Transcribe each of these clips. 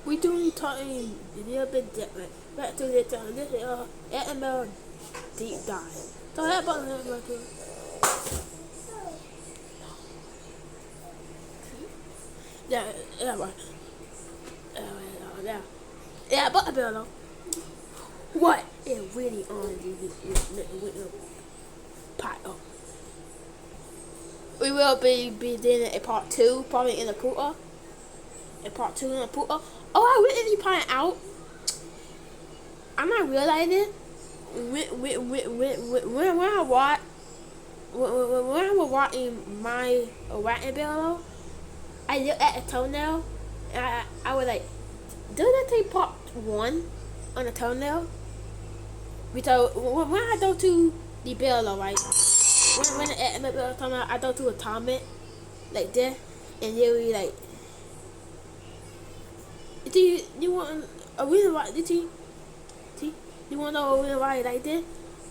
We doing talking a little bit different. Back to the time. This is SML deep dive. So that button is like yeah, right. Yeah, yeah, but though, what it really on is part of. We will be doing a part two, probably in the Puta. A part two in the Puta. Oh, I really point out. I'm not realizing when I watch when I was watching my writing bill, I looked at the toenail and I was like, does that take part one on the toenail? Because when I go to the bill, right? When the bill toenail, I go to a comment like this, and they will like, do you want a reason why? See, you want to know a reason why I like this?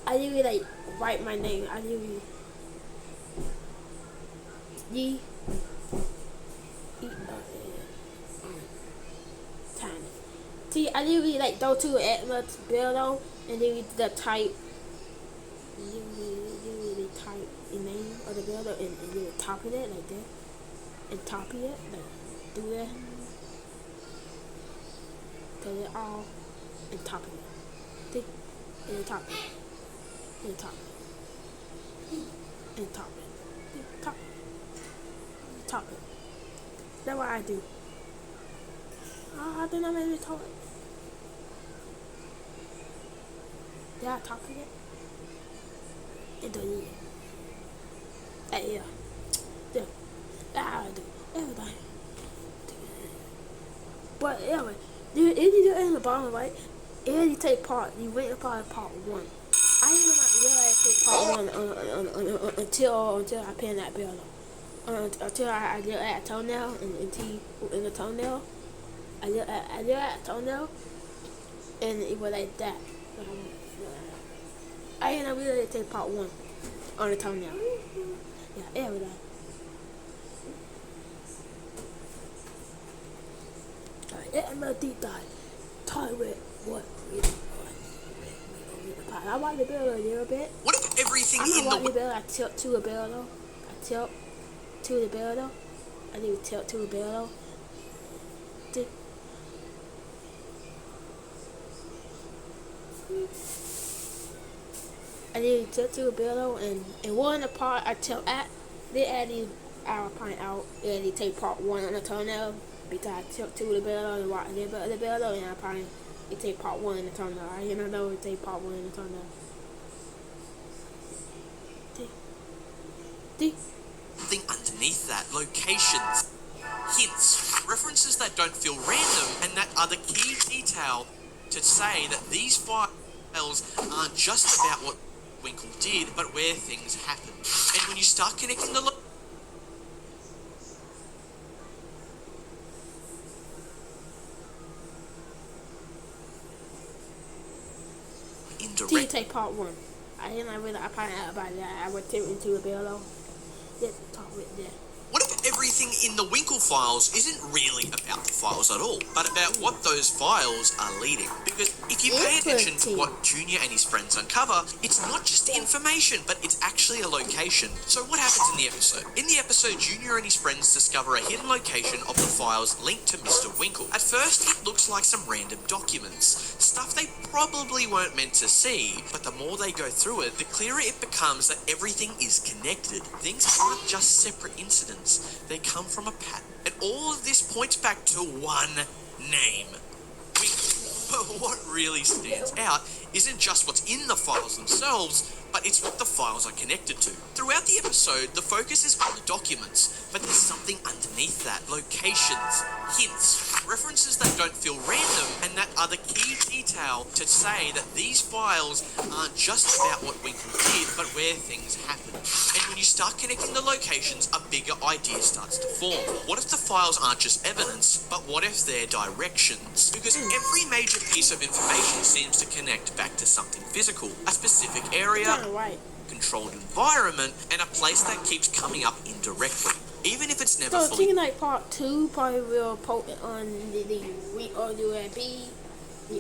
I usually like write my name. I usually G E tiny. See, I usually like go to Edmund's build and then the type. You type the name of the builder and you copy it like that, and copy it like do that. Put it all and copy it. See, and copy it, and copy it, and copy it, copy it, copy it. That's what I do. I think I made it talk. Yeah, I copy it. And delete it. Yeah. Yeah. I do everything. But anyway, if you do it in the bottom right, if you take part, you wait about part one. I did not realize take part one until I pen that bill. Until I look at a toenail and in the toenail, I look at a toenail, and it was like that. I didn't really take part one on the toenail. Yeah, everything. Alright, SmlDeepDive. Talk with what really I want the bill a little bit. What if everything in the bill? I tilt to a bill though. I tilt to the bill though. I need to tilt to a bill though. I need to tilt to a bill though, and one of the part I tilt at, they added our point out, and they take part one on the toenail because I tilt to the bill and watch the bill though, and I probably it take part one in the toenail. I didn't know it take part one in the toenail. Something underneath that, locations, hints, references that don't feel random, and that are the key detail to say that these files aren't just about what Winkle did, but where things happen. And when you start connecting the indirect. Take part one. I didn't really find out about that. I went into a bill. Let's talk with that. What if everything in the Winkle files isn't really about the files at all, but about what those files are leading? Because if you pay attention to what Junior and his friends uncover, it's not just information, but it's actually a location. So what happens in the episode? In the episode, Junior and his friends discover a hidden location of the files linked to Mr. Winkle. At first, it looks like some random documents, stuff they probably weren't meant to see, but the more they go through it, the clearer it becomes that everything is connected. Things aren't just separate incidents. They come from a pattern. And all of this points back to one name. Winkle. But what really stands out isn't just what's in the files themselves, but it's what the files are connected to. Throughout the episode, the focus is on the documents, but there's something underneath that. Locations, hints, references that don't feel random, and that are the key detail to say that these files aren't just about what Winkle did, but where things happen. And when you start connecting the locations, a bigger idea starts to form. What if the files aren't just evidence, but what if they're directions? Because every major piece of information seems to connect back to something physical, a specific area, controlled environment, and a place that keeps coming up indirectly. even if it's never So fully... thinking like part 2 probably will potent on the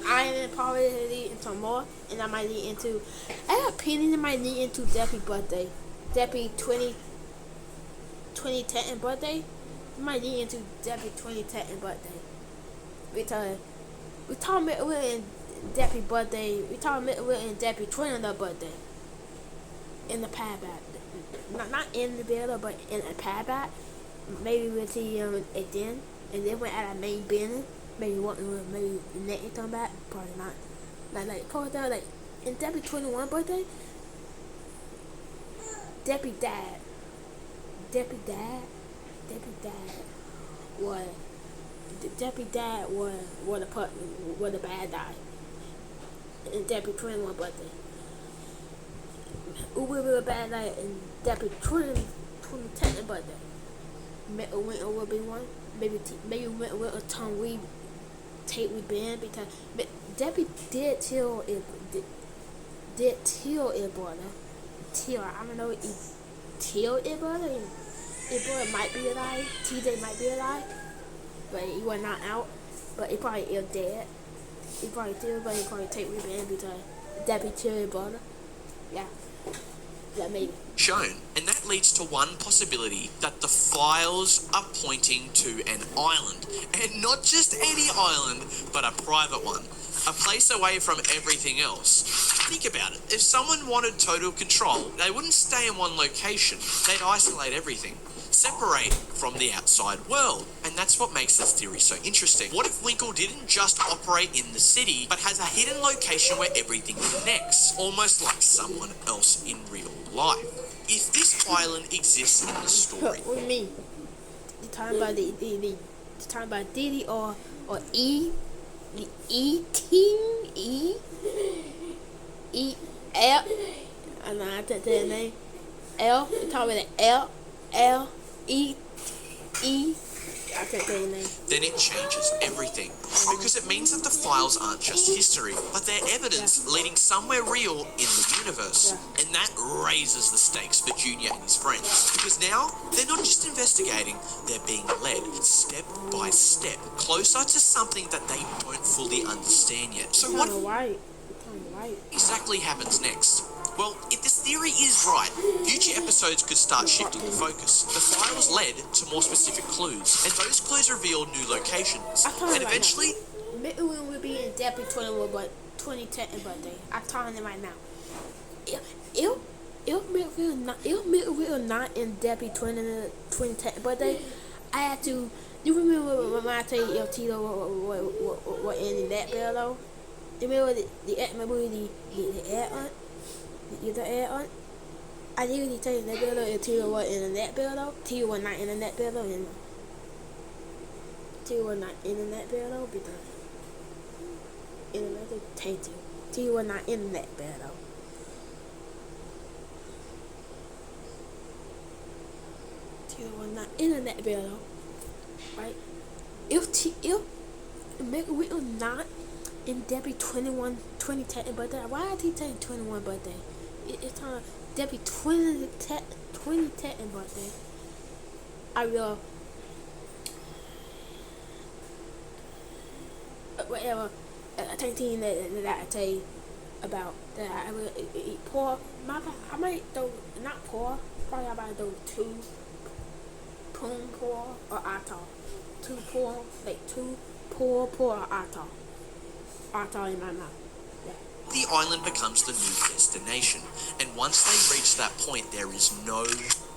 island probably lead into more, and that might lead into, I have an opinion, it might lead into Deppy's birthday. Deppy 2010 birthday. It might lead into Deppy 2010 birthday. Because we talking about it in Deppy's birthday, we talking about it in Deppy 20th birthday. In the pad back. Not in the builder, but in a pad back. Maybe we'll see again, and then we're at our main business. Maybe maybe the next come back. Probably not. Like in Debbie 21 birthday, Debbie died. Debbie died. Was Debbie died was the bad die. In Debbie 21 birthday. Who will be a bad die in Debbie 2010 birthday? Winter will be one. Maybe Winter will a time we take we band, because Debbie did tell it brother. Till I don't know it till it brother. It brother might be alive. TJ might be alive, but he was not out. But he probably is dead. He probably still, but he probably take we band because Debbie tell it brother. Yeah. That maybe shown, and that leads to one possibility, that the files are pointing to an island, and not just any island, but a private one, a place away from everything else. Think about it. If someone wanted total control, they wouldn't stay in one location. They'd isolate everything, separate from the outside world, and that's what makes this theory so interesting. What if Winkle didn't just operate in the city, but has a hidden location where everything connects, almost like someone else in real life? If this island exists in the story... What do you mean? You talking about the talking about Diddy or E? The E-Team? L? I don't know how to say the name. L? You talking about the E? I can't say the name. Then it changes everything, because it means that the files aren't just history, but they're evidence leading somewhere real in the universe. And that raises the stakes for Junior and his friends, because now they're not just investigating, they're being led step by step closer to something that they don't fully understand yet. So what exactly happens next? Well, if this theory is right, future episodes could start shifting the focus. The files led to more specific clues, and those clues revealed new locations. And eventually... Midwin will be in Debbie 21 but 2010 birthday. I'm telling him right now. If Midwin not in Debbie 2010 birthday, I had to... You remember when I tell you Tito what in that bill though? You remember the ad on? The ad on? I didn't tell you that bill though if Tito was in the net bill though. Tito was not in the net bill though. Tito was not in the net bill though because in another tainted. Tito was not in the net bill though. Tito was not in the net bill though. Right? If we are not in Debbie 2010 birthday, why did he take 21 birthday? It's on Debbie 2010 birthday. I will whatever thing that I tell you about that I will eat poor. I might throw not poor. Probably about those two poon poor or atoll. Two poor or atoll. Atoll in my mouth. The island becomes the new destination, and once they reach that point, there is no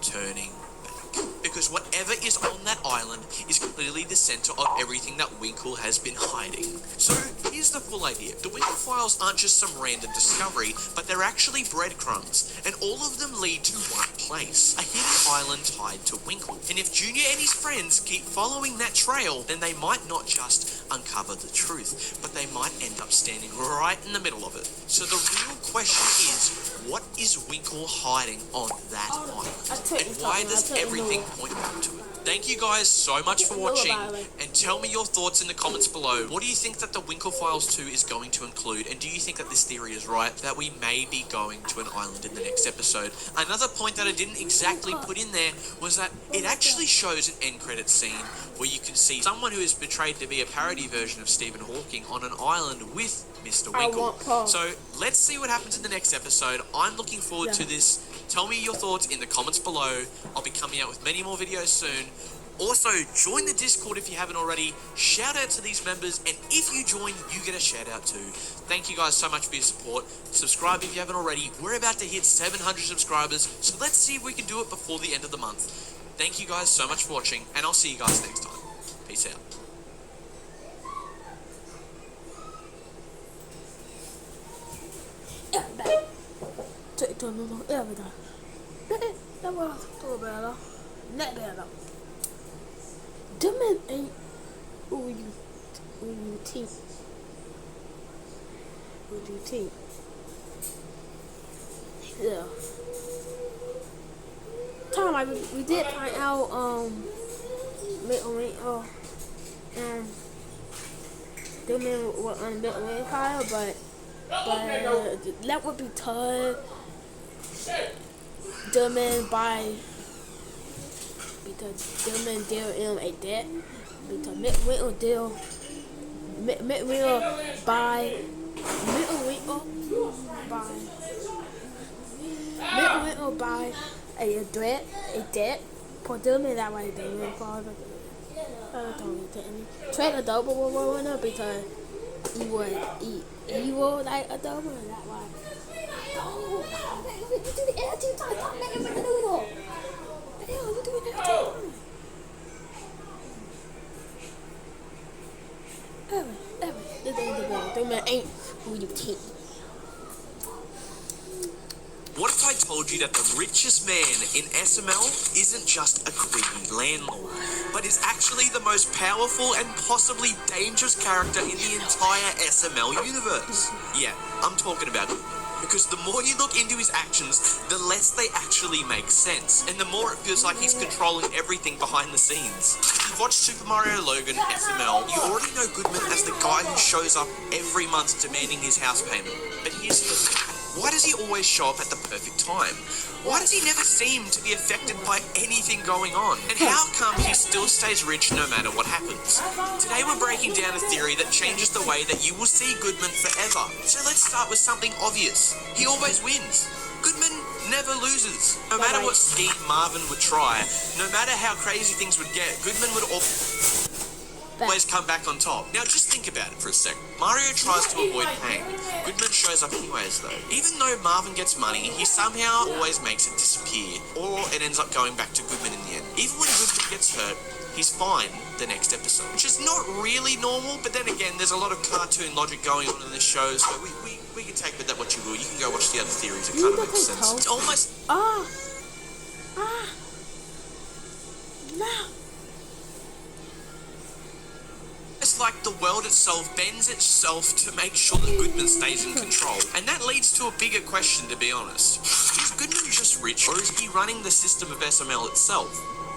turning back. Because whatever is on that island is clearly the center of everything that Winkle has been hiding. So here's the full idea. The Winkle files aren't just some random discovery, but they're actually breadcrumbs, and all of them lead to one place, a hidden island tied to Winkle. And if Junior and his friends keep following that trail, then they might not just uncover the truth, but they might end up standing right in the middle of it. So the real question is, what is Winkle hiding on that island? And why does everything point back to it? Thank you guys so much for watching, and tell me your thoughts in the comments below. What do you think that the Winkle Files 2 is going to include, and do you think that this theory is right, that we may be going to an island in the next episode? Another point that I didn't exactly put in there was that it actually shows an end credit scene where you can see someone who is portrayed to be a parody version of Stephen Hawking on an island with Mr. Winkle. So let's see what happens in the next episode. I'm looking forward to this. Tell me your thoughts in the comments below. I'll be coming out with many more videos soon. Also, join the Discord if you haven't already. Shout out to these members, and if you join, you get a shout out too. Thank you guys so much for your support. Subscribe if you haven't already. We're about to hit 700 subscribers, so let's see if we can do it before the end of the month. Thank you guys so much for watching, and I'll see you guys next time. Peace out. Them men ain't who you think. Who do you think? Yeah. Time like we did find out them men were on the vampire, but that would be tough. Them men by because them men deal in a debt because Mitt will buy a debt for them and that way they will fall trade a double one because he was evil like a double that way. Oh, you do the air too tight, stop making the noodle. Hell, you doing that too. Them men ain't who you think. What if I told you that the richest man in SML isn't just a greedy landlord, but is actually the most powerful and possibly dangerous character in the entire SML universe? Yeah, I'm talking about it. Because the more you look into his actions, the less they actually make sense, and the more it feels like he's controlling everything behind the scenes. If you've watched Super Mario Logan SML, you already know Goodman as the guy who shows up every month demanding his house payment. But here's the thing. Why does he always show up at the perfect time? Why does he never seem to be affected by anything going on? And how come he still stays rich no matter what happens? Today we're breaking down a theory that changes the way that you will see Goodman forever. So let's start with something obvious. He always wins. Goodman never loses. No matter what scheme Marvin would try, no matter how crazy things would get, Goodman would always come back on top. Now just think about it for a sec. Mario tries to avoid pain. Goodman shows up anyways though. Even though Marvin gets money, he somehow always makes it disappear, or it ends up going back to Goodman in the end. Even when Goodman gets hurt, he's fine the next episode, which is not really normal, but then again, there's a lot of cartoon logic going on in this show, so we can take with that what you will. You can go watch the other theories, it kind of makes sense. It's almost... No. It's like the world itself bends itself to make sure that Goodman stays in control. And that leads to a bigger question, to be honest. Is Goodman just rich, or is he running the system of SML itself?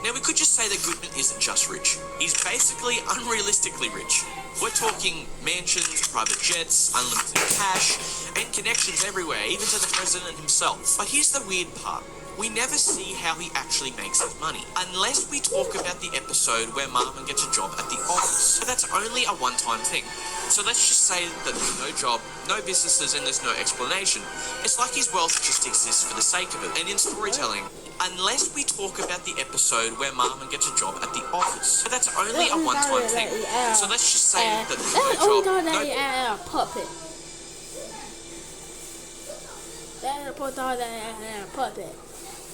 Now, we could just say that Goodman isn't just rich. He's basically unrealistically rich. We're talking mansions, private jets, unlimited cash, and connections everywhere, even to the president himself. But here's the weird part. We never see how he actually makes his money, unless we talk about the episode where Marvin gets a job at the office. But that's only a one-time thing. So let's just say that there's no job, no businesses, and there's no explanation. It's like his wealth just exists for the sake of it. And in storytelling, unless we talk about the episode where Marvin gets a job at the office. But that's only a one-time thing. So let's just say that there's no job, no... puppet. That's a puppet.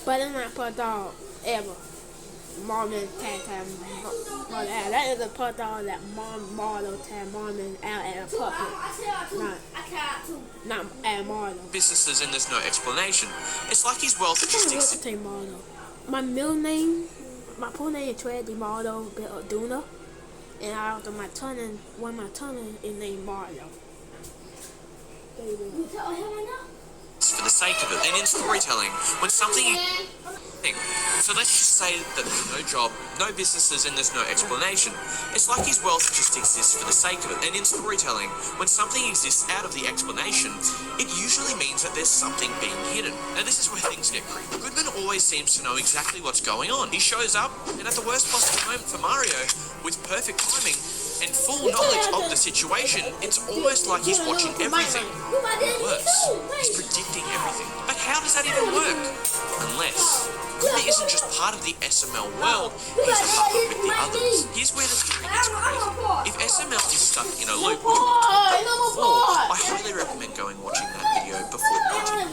But it's not put dog ever. Marvin tag that is a put dog that Marlo tag Marvin out at a puppet. Not at Marlo. Businesses and there's no explanation. It's like his wealth just exists. Marlo. My middle name, my full name is Trey Marlo Duna, and after my tunnel, one of my tunnel is named Marlo. You tell him right now? For the sake of it, and in storytelling, when something... So let's just say that there's no job, no businesses, and there's no explanation. It's like his wealth just exists for the sake of it. And in storytelling, when something exists out of the explanation, it usually means that there's something being hidden. Now this is where things get creepy. Goodman always seems to know exactly what's going on. He shows up, and at the worst possible moment for Mario, with perfect timing and full knowledge of the situation, it's almost like he's watching everything. Or worse, he's predicting everything. But how does that even work? Unless Goodman isn't just part of the SML world, he's a puppet with the others. Here's where the theory gets crazy. If SML is stuck in a loop, I highly recommend going watching that video before watching.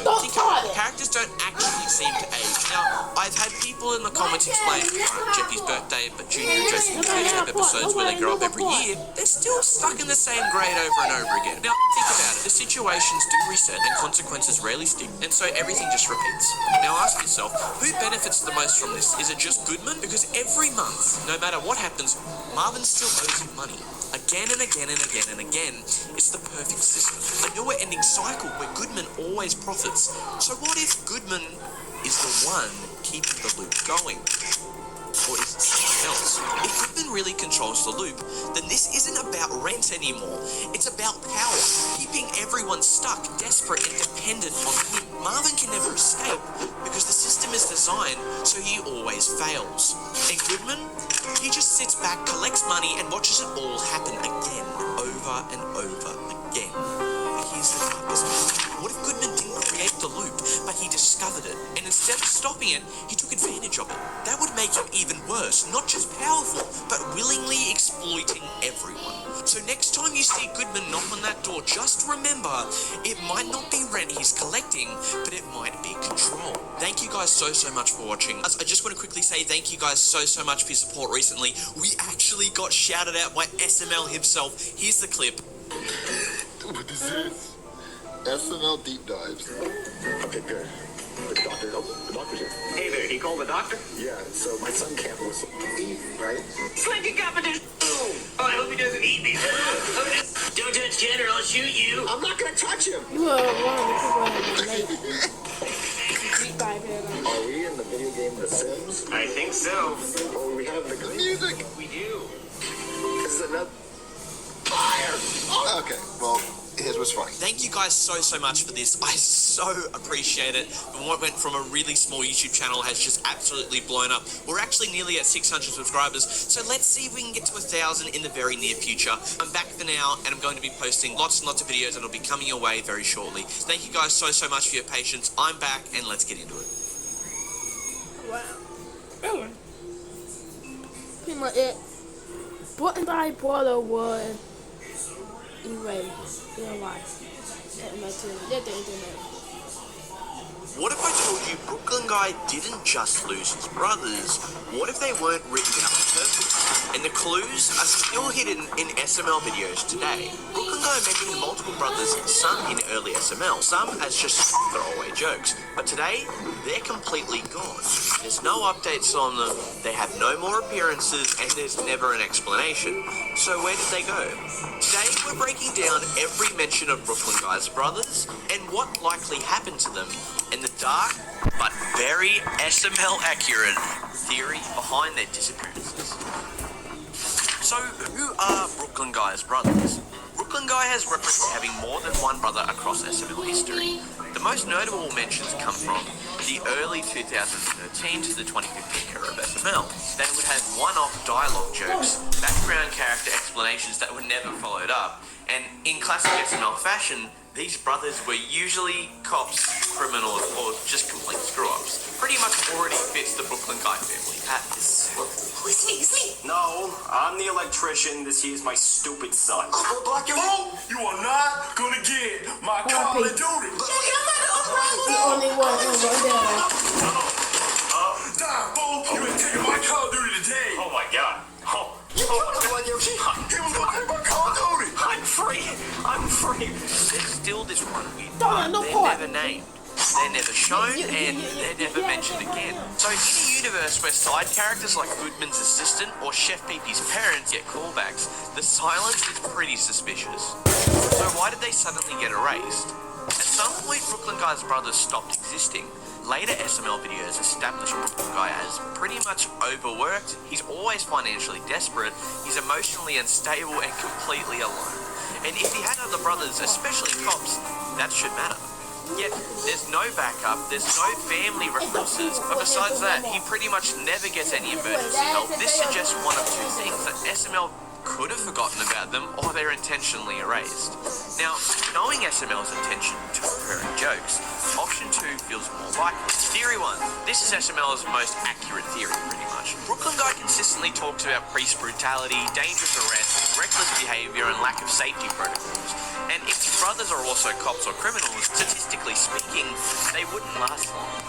So think about it. Characters don't actually seem to age. Now, I've had people in the comments explain Jeffy's birthday, but Junior and Josie have episodes where they grow up every year. They're still stuck in the same grade over and over again. Now, think about it. The situations do reset and consequences rarely stick, and so everything just repeats. Now ask yourself, who benefits the most from this? Is it just Goodman? Because every month, no matter what happens, Marvin still owes him money. Again and again and again and again. It's the perfect system. A never-ending cycle where Goodman always profits. So what if Goodman is the one keeping the loop going? Or is it something else? If Goodman really controls the loop, then this isn't about rent anymore. It's about power, keeping everyone stuck, desperate and dependent on him. Marvin can never escape because the system is designed so he always fails. And Goodman, he just sits back, collects money and watches it all happen again, over and over again. But here's the darkest part. What if Goodman didn't create the loop, but he discovered it, and instead of stopping it, he took advantage of it? That would make him even worse, not just powerful, but willingly exploiting everyone. So next time you see Goodman knock on that door, just remember, it might not be rent he's collecting, but it might be control. Thank you guys so much for watching. I just want to quickly say thank you guys so much for your support recently. We actually got shouted out by SML himself. Here's the clip. What is this? SmlDeepDives. Okay, good. The doctor's here. Hey there, he called the doctor? Yeah, so my son can't whistle. Eat, right? Slinky competition. Oh, I hope he doesn't eat me. Don't touch Jen or I'll shoot you. I'm not gonna touch him! You are one of the people that Are we in the video game The Sims? I think so. Oh, we have the music! We do. This is another fire! Oh. Okay, well, his was funny. Thank you guys so much for this. I so appreciate it. And what went from a really small YouTube channel has just absolutely blown up. We're actually nearly at 600 subscribers, so let's see if we can get to 1,000 in the very near future. I'm back for now, and I'm going to be posting lots and lots of videos that will be coming your way very shortly. Thank you guys so much for your patience. I'm back, and let's get into it. Wow. Pretty much it. What and I brother would erase your life. What if I told you Brooklyn Guy didn't just lose his brothers? What if they weren't written down on purpose? And the clues are still hidden in SML videos today. Brooklyn Guy mentioned multiple brothers, some in early SML, some as just throwaway jokes. But today, they're completely gone. There's no updates on them, they have no more appearances, and there's never an explanation. So where did they go? Today, we're breaking down every mention of Brooklyn Guy's brothers and what likely happened to them, and the dark but very SML accurate theory behind their disappearances. So, who are Brooklyn Guy's brothers? Brooklyn Guy has referenced having more than one brother across SML history. The most notable mentions come from the early 2013 to the 2015 era of SML. They would have one-off dialogue jokes, background character explanations that were never followed up, and in classic SML fashion, these brothers were usually cops, criminals, or just complete screw-ups. Pretty much already fits the Brooklyn Guy family patterns. Who is he? No, I'm the electrician. This here's my stupid son. Block your Oh, you are not gonna get my Call of Duty. The only one in there. Die, fool! You ain't taking my Call of Duty today. Oh my god. He was gonna take my Call of Duty. I'm free. There's still this one weird Don't part. no They're part. never named. They're never shown, and they're never mentioned again. So in a universe where side characters like Goodman's assistant or Chef Peepee's parents get callbacks, the silence is pretty suspicious. So why did they suddenly get erased? At some point, Brooklyn Guy's brothers stopped existing. later SML videos established Brooklyn Guy as pretty much overworked, he's always financially desperate, he's emotionally unstable and completely alone. And if he had other brothers, especially cops, that should matter. Yet, there's no backup, there's no family references, but besides that, he pretty much never gets any emergency help. This suggests one of two things, that SML could have forgotten about them, or they're intentionally erased. Now, knowing SML's intention to recurring jokes, option 2 feels more likely. Theory 1. This is SML's most accurate theory, pretty much. Brooklyn Guy consistently talks about police brutality, dangerous arrests, reckless behaviour, and lack of safety protocols. And if his brothers are also cops or criminals, statistically speaking, they wouldn't last long.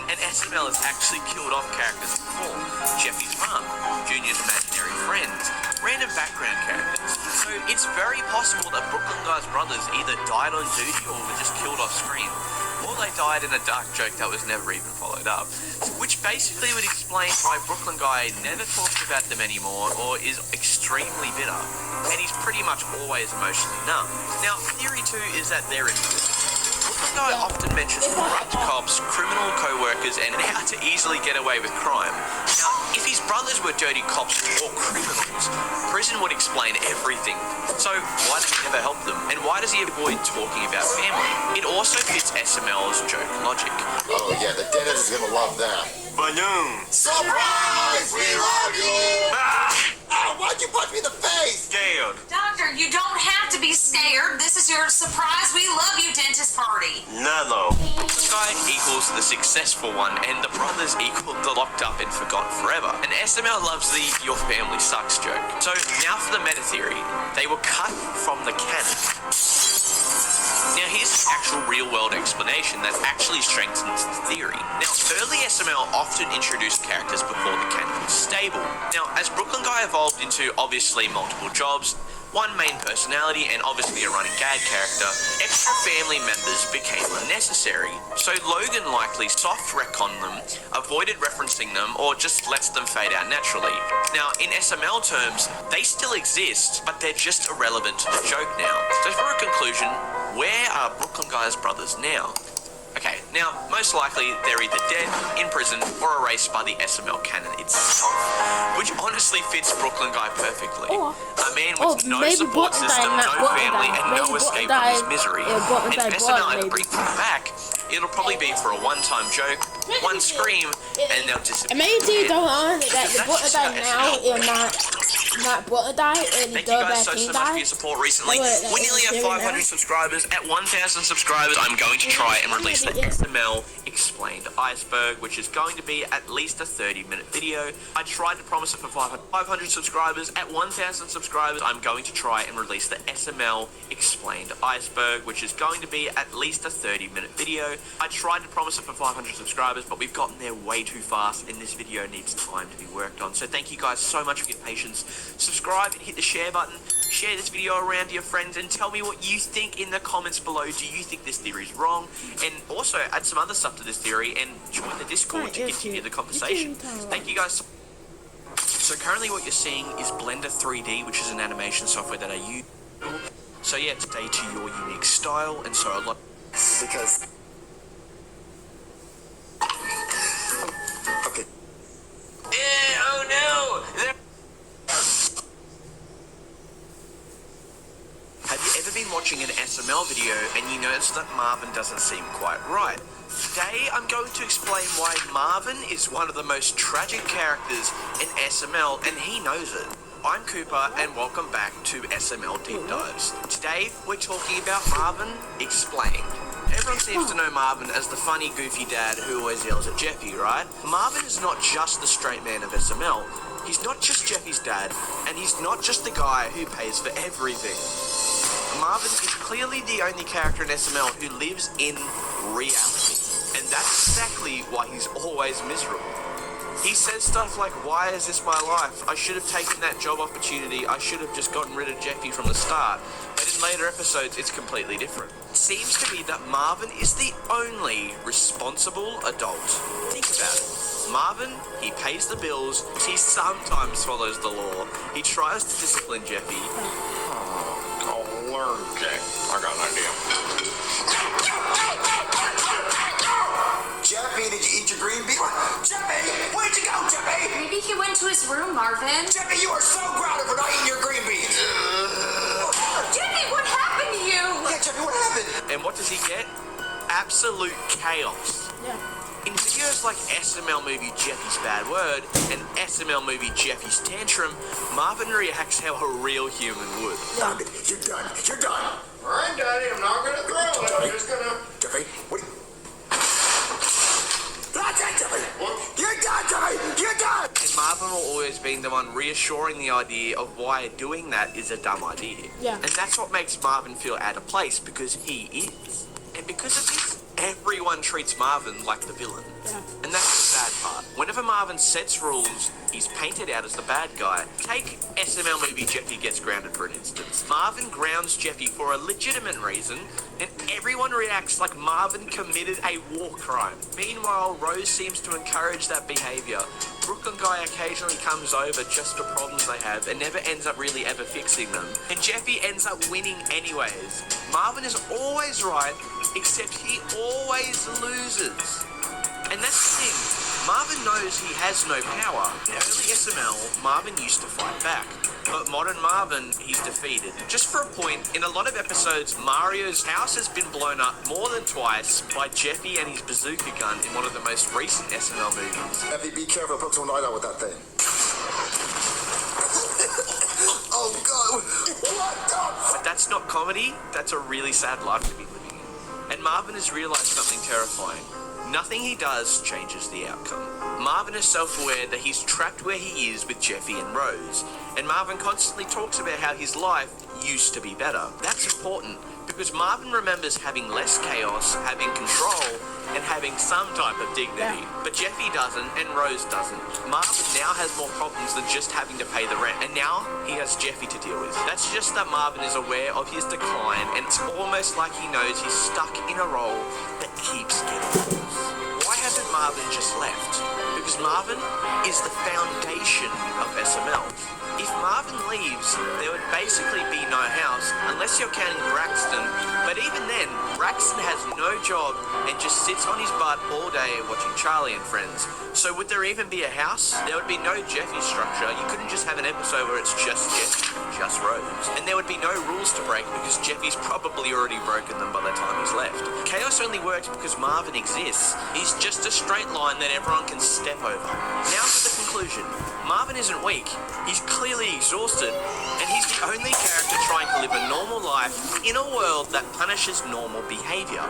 And SML has actually killed off characters before. Jeffy's mum, Junior's imaginary friends, random background characters. So it's very possible that Brooklyn Guy's brothers either died on duty or were just killed off screen. Or they died in a dark joke that was never even followed up. Which basically would explain why Brooklyn Guy never talks about them anymore or is extremely bitter. And he's pretty much always emotionally numb. Now, theory 2 is that they're in prison. Brooklyn Guy often mentions corrupt cops, criminal co-workers, and how to easily get away with crime. Now, if his brothers were dirty cops or criminals, prison would explain everything. So, why does he never help them? And why does he avoid talking about family? It also fits SML's joke logic. Oh yeah, the dentist is gonna love that. Balloon. Surprise! We love you! Ah! Ow, why'd you punch me in the face? Scared. Doctor, you don't have to be scared. This is your surprise we love you dentist party. Nello. Guy equals the successful one, and the brothers equal the locked up and forgotten forever. And SML loves the your family sucks joke. So now for the meta theory. They were cut from the canon. Now here's the actual real-world explanation that actually strengthens the theory. Now, early SML often introduced characters before the canon was stable. Now, as Brooklyn Guy evolved into obviously multiple jobs, one main personality, and obviously a running gag character, extra family members became unnecessary. So Logan likely soft retconned them, avoided referencing them, or just lets them fade out naturally. Now, in SML terms, they still exist, but they're just irrelevant to the joke now. So for a conclusion, where are Brooklyn Guy's brothers now? Okay, now, most likely they're either dead, in prison, or erased by the SML canon itself. Which honestly fits Brooklyn Guy perfectly. A man with no support system, no family, and no escape from his misery. And if SML ever brings him back, it'll probably be for a one-time joke, one scream, and they'll disappear. And maybe you don't know that the Brooklyn Guy now is not Brooklyn Guy, and Thank you guys so much for your support recently. We nearly have 500 subscribers. At 1,000 subscribers, I'm going to try and release the SML Explained Iceberg, which is going to be at least a 30-minute video. I tried to promise it for 500 subscribers. At 1,000 subscribers, I'm going to try and release the SML Explained Iceberg, which is going to be at least a 30-minute video. I tried to promise it for 500 subscribers, but we've gotten there way too fast, and this video needs time to be worked on. So thank you guys so much for your patience. Subscribe and hit the share button. Share this video around to your friends and tell me what you think in the comments below. Do you think this theory is wrong? And also add some other stuff to this theory and join the Discord to continue the conversation. Thank you guys. So currently what you're seeing is Blender 3D, which is an animation software that I use. So yeah, stay to your unique style, and so a lot. Because... Okay. Oh no! Have you ever been watching an SML video and you notice that Marvin doesn't seem quite right? Today I'm going to explain why Marvin is one of the most tragic characters in SML, and he knows it. I'm Cooper and welcome back to SML Deep Dives. Today we're talking about Marvin Explained. Everyone seems to know Marvin as the funny, goofy dad who always yells at Jeffy, right? Marvin is not just the straight man of SML. He's not just Jeffy's dad, and he's not just the guy who pays for everything. Marvin is clearly the only character in SML who lives in reality, and that's exactly why he's always miserable. He says stuff like, why is this my life? I should have taken that job opportunity. I should have just gotten rid of Jeffy from the start. But in later episodes, it's completely different. It seems to be that Marvin is the only responsible adult. Think about it. Marvin, he pays the bills, he sometimes follows the law, he tries to discipline Jeffy. Oh, learn, Jack. I got an idea. Jeffy, did you eat your green bean? Jeffy, where'd you go, Jeffy? Maybe he went to his room, Marvin. Jeffy, you are so grounded for not eating your green beans. Jimmy, what happened to you? Yeah, Jeffy, what happened? And what does he get? Absolute chaos. Yeah. In videos like SML movie Jeffy's Bad Word and SML movie Jeffy's Tantrum, Marvin reacts how a real human would. Found it. You're done. You're done. All right, Daddy, I'm not gonna throw it. I'm just gonna. Jeffy, what? That's it, Jeffy. What? You're done, Jeffy. You're done. And Marvin will always be the one reassuring the idea of why doing that is a dumb idea. Yeah. And that's what makes Marvin feel out of place, because he is. And because of this, everyone treats Marvin like the villain. Yeah. And that's the sad part. Whenever Marvin sets rules, he's painted out as the bad guy. Take SML movie Jeffy Gets Grounded for an instance. Marvin grounds Jeffy for a legitimate reason, and everyone reacts like Marvin committed a war crime. Meanwhile, Rose seems to encourage that behavior. Brooklyn Guy occasionally comes over just for problems they have and never ends up really ever fixing them. And Jeffy ends up winning anyways. Marvin is always right, except he always loses. And that's the thing. Marvin knows he has no power. In early SML, Marvin used to fight back. But modern Marvin, he's defeated. Just for a point, in a lot of episodes, Mario's house has been blown up more than twice by Jeffy and his bazooka gun in one of the most recent SML movies. Jeffy, be careful. Put some light out with that thing. Oh, God. What the? But that's not comedy. That's a really sad life to be living in. And Marvin has realized something terrifying. Nothing he does changes the outcome. Marvin is self-aware that he's trapped where he is with Jeffy and Rose, and Marvin constantly talks about how his life used to be better. That's important, because Marvin remembers having less chaos, having control, and having some type of dignity. Yeah. But Jeffy doesn't, and Rose doesn't. Marvin now has more problems than just having to pay the rent, and now he has Jeffy to deal with. That's just that Marvin is aware of his decline, and it's almost like he knows he's stuck in a role that keeps getting worse. Why hasn't Marvin just left? Because Marvin is the foundation of SML. If Marvin leaves, there would basically be no house, unless you're counting Braxton. But even then, Braxton has no job and just sits on his butt all day watching Charlie and Friends. So would there even be a house? There would be no Jeffy structure. You couldn't just have an episode where it's just Jeffy, just Rose. And there would be no rules to break because Jeffy's probably already broken them by the time he's left. Chaos only works because Marvin exists. He's just a straight line that everyone can step over. Now for the conclusion. Marvin isn't weak. He's clearly exhausted, and he's the only character trying to live a normal life in a world that punishes normal behavior,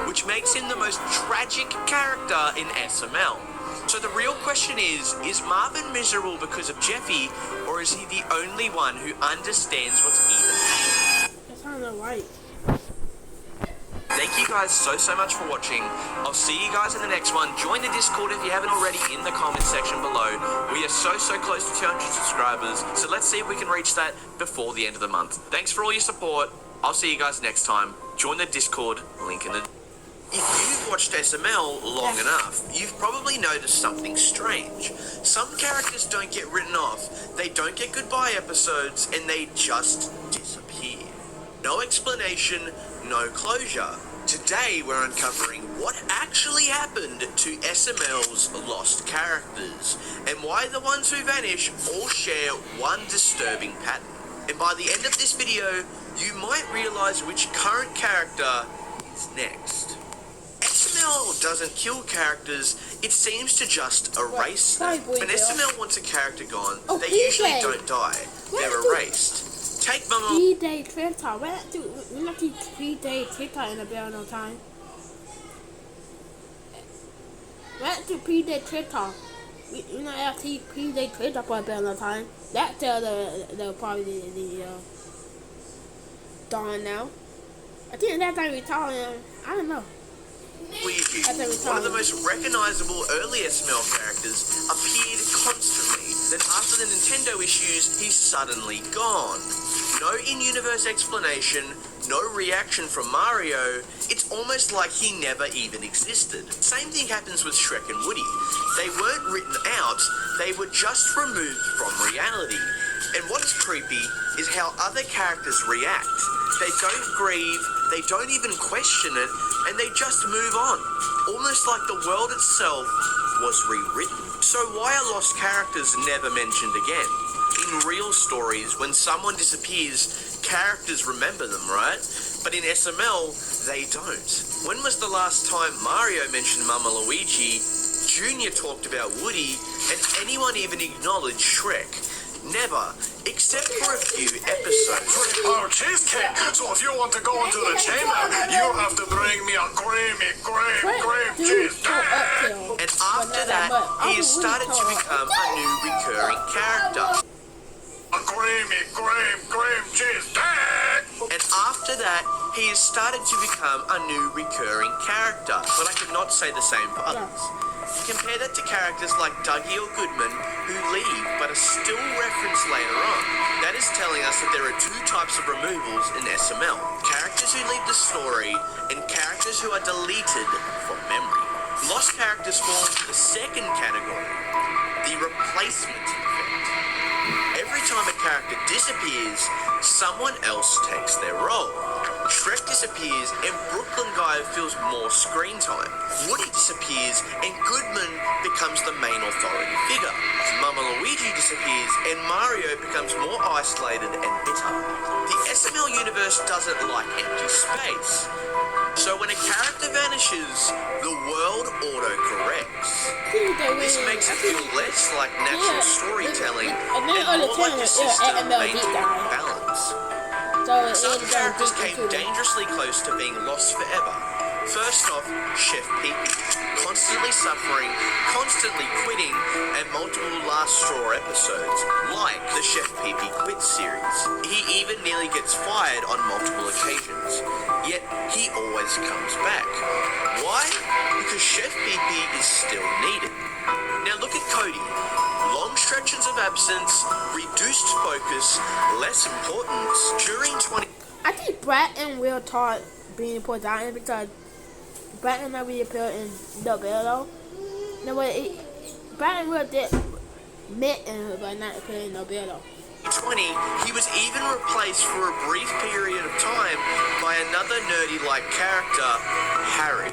which makes him the most tragic character in SML. So the real question is Marvin miserable because of Jeffy, or is he the only one who understands what's even happening? That's not right. Thank you guys so much for watching. I'll see you guys in the next one. Join the Discord if you haven't already in the comments section below. We are so close to 200 subscribers, so let's see if we can reach that before the end of the month. Thanks for all your support. I'll see you guys next time. Join the Discord, link in the... If you've watched SML long enough, you've probably noticed something strange. Some characters don't get written off, they don't get goodbye episodes, and they just disappear. No explanation, no closure. Today we're uncovering what actually happened to SML's lost characters, and why the ones who vanish all share one disturbing pattern. And by the end of this video, you might realise which current character is next. SML doesn't kill characters, it seems to just erase them. When SML wants a character gone, they usually don't die, they're erased. Take Mama... 3-day TikTok. We're not doing 3-day TikTok in a bit no time. We're not doing 3-day TikTok. We're not actually 3-day TikTok for a bit no time. That's the probably the dawn now. I think that time we talking. I don't know. One of the most recognisable early SML characters appeared constantly. Then after the Nintendo issues, he's suddenly gone. No in-universe explanation, no reaction from Mario. It's almost like he never even existed. Same thing happens with Shrek and Woody. They weren't written out, they were just removed from reality. And what is creepy is how other characters react. They don't grieve, they don't even question it, and they just move on. almost like the world itself was rewritten. So why are lost characters never mentioned again? In real stories, when someone disappears, characters remember them, right? But in SML, they don't. When was the last time Mario mentioned Mama Luigi, Junior talked about Woody, and anyone even acknowledged Shrek? Never, except for a few episodes. Our cheesecake. So if you want to go into the chamber, you have to bring me a creamy cheesecake. And after that, he has started to become a new recurring character. A creamy cheesecake. And after that, he has started to become a new recurring character. But I could not say the same for others. Compare that to characters like Dougie or Goodman, who leave but are still referenced later on. That is telling us that there are two types of removals in SML. Characters who leave the story, and characters who are deleted from memory. Lost characters fall into the second category, the replacement effect. Every time a character disappears, someone else takes their role. Shrek disappears and Brooklyn Guy feels more screen time. Woody disappears and Goodman becomes the main authority figure. Mama Luigi disappears and Mario becomes more isolated and bitter. The SML universe doesn't like empty space. So when a character vanishes, the world auto-corrects. This makes it feel less like natural storytelling and more like a system maintaining balance. Some characters came dangerously close to being lost forever. First off, Chef Pee-Pee, constantly suffering, constantly quitting, and multiple last straw episodes, like the Chef Pee-Pee Quit series. He even nearly gets fired on multiple occasions, yet he always comes back. Why? Because Chef Pee-Pee is still needed. Now look at Cody. Long stretches of absence, reduced focus, less importance. During 20... I think Brett and Will taught being put down because Brett and not really appeared in the Bill. No, Brett and Will did met in but not appear in the Bill. 20, he was even replaced for a brief period of time by another nerdy-like character, Harry.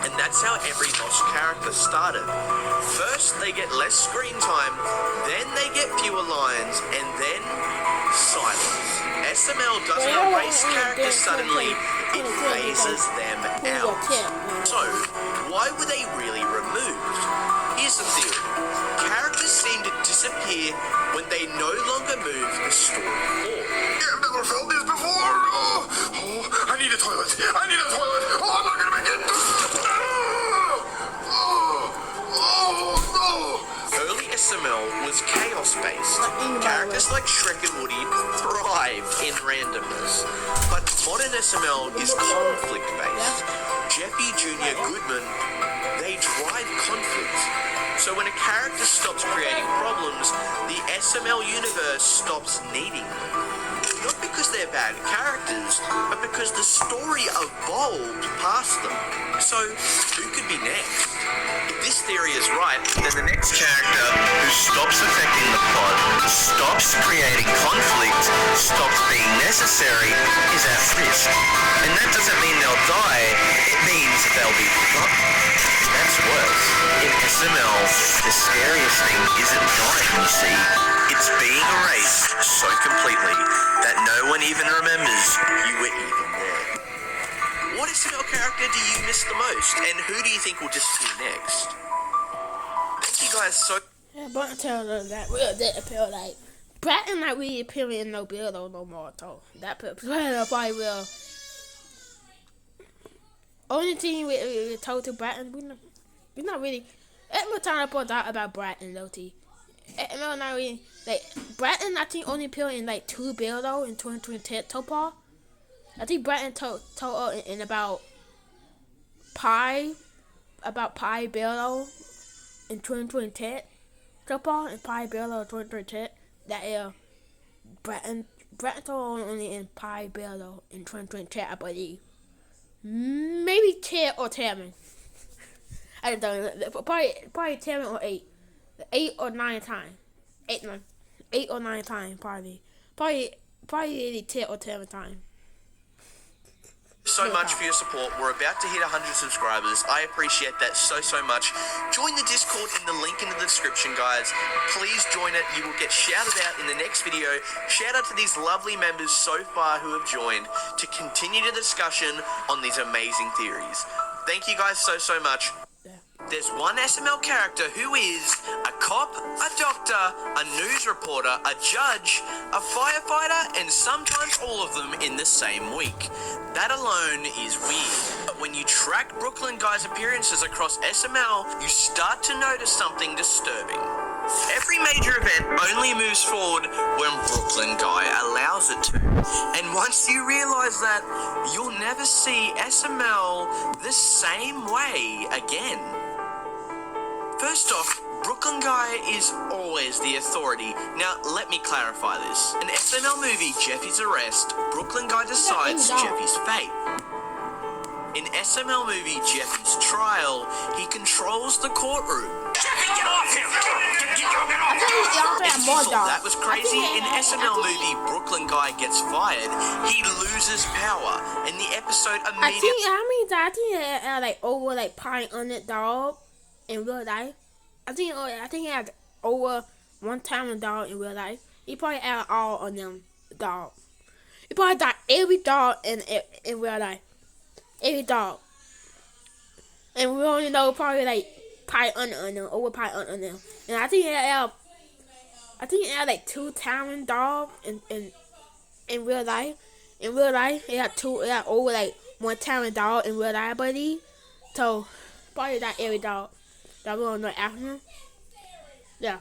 And that's how every Lost character started. First, they get less screen time, then they get fewer lines, and then silence. SML doesn't erase characters suddenly, it phases them out. So, why were they really removed? Here's the theory. Characters seem to disappear when they no longer move the story forward. I've never felt this before. Oh, I need a toilet. Oh, I'm not gonna make it. Early SML was chaos-based. Characters like Shrek and Woody thrived in randomness. But modern SML is conflict-based. Jeffy, Junior, Goodman, they drive conflict. So when a character stops creating problems, the SML universe stops needing them. Not because they're bad characters, but because the story evolved past them. So, who could be next? If this theory is right, then the next character who stops affecting the plot, stops creating conflict, stops being necessary, is at risk. And that doesn't mean they'll die, it means they'll be forgotten. That's worse. In SML, the scariest thing isn't dying, you see. It's being erased so completely that no one even remembers you were even there. What SML character do you miss the most, and who do you think will disappear next? Thank you guys so... Yeah, but I tell them that Will did appear like Brett and not really appearing in no Bill no more though. That probably will. Only thing we told to Brett and we not really. Every time I put out about Brett and Loti, no, not really. Like Brett and I think only appeared in like 2 Bill in 2020 Topal. I think Brett and told in about Pi Bill in 2020 Topal and Pi Bill 2020 that Brett told only in Pi Bill in 2020 I believe. Maybe 10 or 10. I don't know. Probably 10 or 8. 8 or 9 times. 8 or 9 times probably. Probably 10 or 10 times. So much for your support. We're about to hit 100 subscribers. I appreciate that so much. Join the Discord in the link in the description, guys. Please join it. You will get shouted out in the next video. Shout out to these lovely members so far who have joined to continue the discussion on these amazing theories. Thank you guys so much. There's one SML character who is a cop, a doctor, a news reporter, a judge, a firefighter, and sometimes all of them in the same week. That alone is weird. But when you track Brooklyn Guy's appearances across SML, you start to notice something disturbing. Every major event only moves forward when Brooklyn Guy allows it to. And once you realize that, you'll never see SML the same way again. First off, Brooklyn Guy is always the authority. Now, let me clarify this. In SML movie Jeffy's Arrest, Brooklyn Guy decides Jeffy's fate. In SML movie Jeffy's Trial, he controls the courtroom. Jeffy, get off him! Get off If you thought that was crazy, in SML movie Brooklyn Guy Gets Fired, he loses power. In the episode immediately... I think it had like over like $100 in real life. I think he had over $1,000 in real life. He probably had all of them dog. He probably got every dog in real life. Every dog. And we only know probably like under them, over under them. And I think he had like $2,000 in real life. In real life, he had over like $1,000 in real life, I believe. So probably not every dog that we don't know after him. Yeah.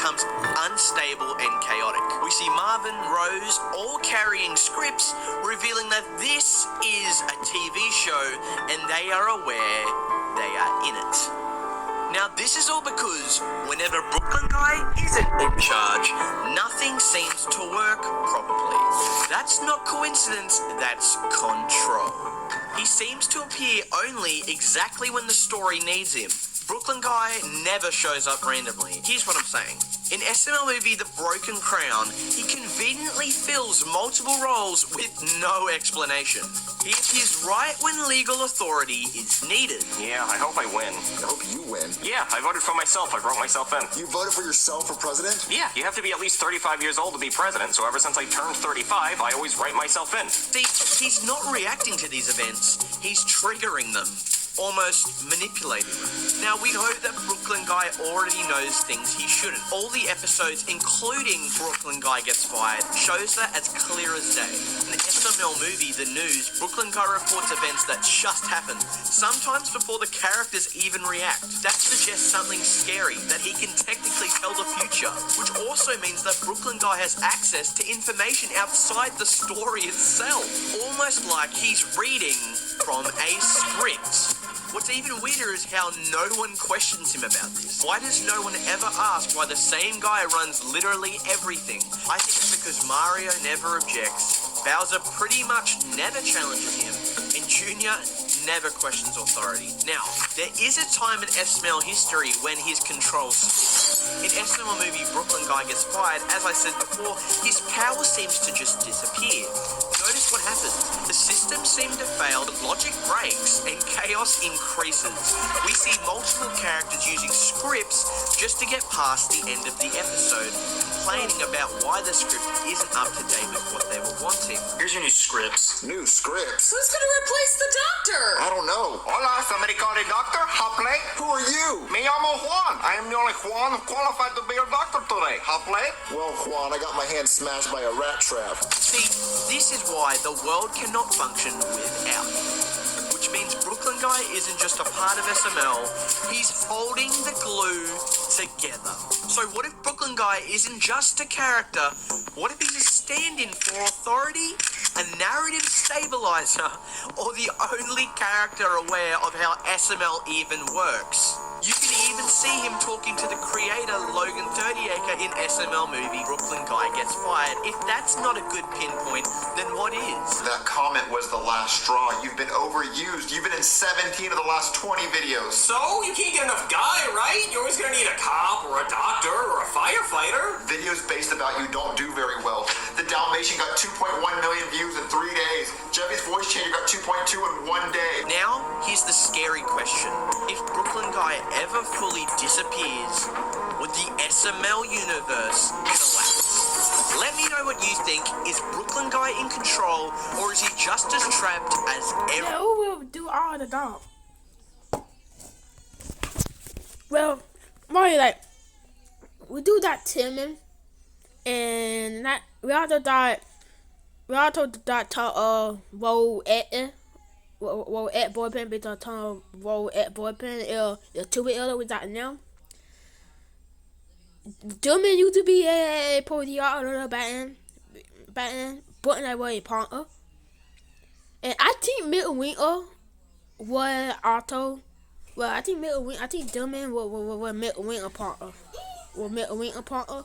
becomes unstable and chaotic. We see Marvin, Rose, all carrying scripts, revealing that this is a TV show and they are aware they are in it. Now, this is all because whenever Brooklyn Guy isn't in charge, nothing seems to work properly. That's not coincidence, that's control. He seems to appear only exactly when the story needs him. Brooklyn Guy never shows up randomly. Here's what I'm saying. In SML movie The Broken Crown, he conveniently fills multiple roles with no explanation. He appears right when legal authority is needed. Yeah, I hope I win. I hope you win. Yeah, I voted for myself. I wrote myself in. You voted for yourself for president? Yeah, you have to be at least 35 years old to be president, so ever since I turned 35, I always write myself in. See, he's not reacting to these events, he's triggering them. Almost manipulating them. Now, we hope that Brooklyn Guy already knows things he shouldn't. All the episodes, including Brooklyn Guy Gets Fired, shows that as clear as day. In the SML movie, The News, Brooklyn Guy reports events that just happened, sometimes before the characters even react. That suggests something scary, that he can technically tell the future, which also means that Brooklyn Guy has access to information outside the story itself. Almost like he's reading from a script. What's even weirder is how no one questions him about this. Why does no one ever ask why the same guy runs literally everything? I think it's because Mario never objects, Bowser pretty much never challenges him, and Junior never questions authority. Now, there is a time in SML history when his control slips. In SML movie Brooklyn Guy Gets Fired, as I said before, his power seems to just disappear. Notice what happens. The system seems to fail, logic breaks, and chaos increases. We see multiple characters using scripts just to get past the end of the episode, complaining about why the script isn't up to date with what they were wanting. Here's your new scripts. New scripts? Who's gonna replace the doctor? I don't know. Hola, somebody call the doctor? Haple? Who are you? Me llamo Juan. I am the only Juan qualified to be your doctor today. Haple? Well, Juan, I got my hand smashed by a rat trap. See, this is why the world cannot function without him. Which means Brooklyn Guy isn't just a part of SML, he's holding the glue together. So what if Brooklyn Guy isn't just a character? What if he's a stand-in for authority, a narrative stabilizer, or the only character aware of how SML even works? You can even see him talking to the creator, Logan 30acre, in SML movie Brooklyn Guy Gets Fired. If that's not a good pinpoint, then what is? That comment was the last straw. You've been overused. You've been in 17 of the last 20 videos. So? You can't get enough guy, right? You're always gonna need a cop or a doctor or a firefighter. Videos based about you don't do very well. The the Dalmatian got 2.1 million views in 3 days. Jeffy's voice changer got 2.2 in 1 day. Now, here's the scary question. If Brooklyn Guy ever fully disappears, would the SML universe collapse? Let me know what you think. Is Brooklyn Guy in control, or is he just as trapped as ever? Yeah, who will do all the dog? Well, Mario, like, we do that Timon, and that we also got roll at boyfriend based on roll at boyfriend the two we got now. German used to be a party or Batman, but I was a partner, and I think Midwinter was also. Well, I think German was Midwinter partner. Was Midwinter partner.